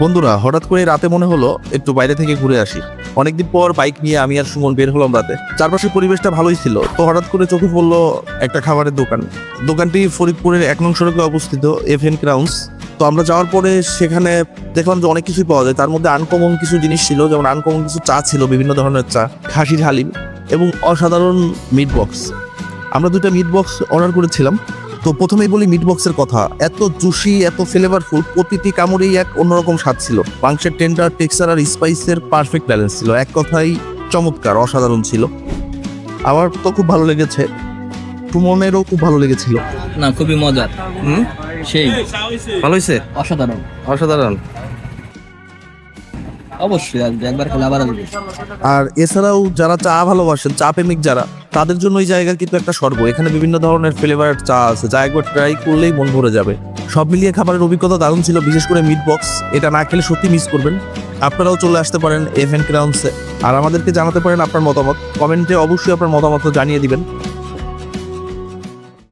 বন্ধুরা, হঠাৎ করে রাতে মনে হলো একটু বাইরে থেকে ঘুরে আসি। অনেকদিন পর বাইক নিয়ে আমি আর সুমন বের হলাম রাতে। চারপাশের পরিবেশটা ভালোই ছিল, তো হঠাৎ করে চোখে পড়লো একটা খাবারের দোকান। দোকানটি ফরিদপুরের 1 নং সড়কে অবস্থিত, এফএন ক্রাউন্স। তো আমরা যাওয়ার পরে সেখানে দেখলাম যে অনেক কিছুই পাওয়া যায়। তার মধ্যে আনকমন কিছু জিনিস ছিল, যেমন আনকমন কিছু চা ছিল, বিভিন্ন ধরনের চা, খাসির হালিম এবং অসাধারণ মিট বক্স। আমরা 2টা মিট বক্স অর্ডার করেছিলাম। তো প্রথমেই বলি মিট বক্সের কথা, এত জুসি, এত ফ্লেভারফুল, প্রতিটি কামড়েই এক অন্যরকম স্বাদ ছিল। মাংসের টেন্ডার, টেক্সচার আর স্পাইসের পারফেক্ট ব্যালেন্স ছিল। এক কথাই চমৎকার, অসাধারণ ছিল। আমার তো খুব ভালো লেগেছে, সুমনেরও খুব ভালো লেগেছিল। না, খুবই মজার। সেই ভালো হয়েছে, অসাধারণ। অসাধারণ। অবশ্যই আসবে, একবার খেলে আবার আসবে। আর এছাড়াও যারা চা ভালোবাসেন, চা প্রেমিক যারা, তাদের জন্য এই জায়গা কিন্তু একটা স্বর্গ। এখানে বিভিন্ন ধরনের ফ্লেভার চা আছে, যা একবার ট্রাই করলেই মন ভরে যাবে। সব মিলিয়ে খাবারের অভিজ্ঞতা দারুণ ছিল, বিশেষ করে মিট বক্স। এটা না খেলে সত্যি মিস করবেন। আপনারাও চলে আসতে পারেন এফএন ক্রাউন্সে, আর আমাদেরকে জানাতে পারেন আপনার মতামত। কমেন্টে অবশ্যই আপনার মতামত জানিয়ে দিবেন।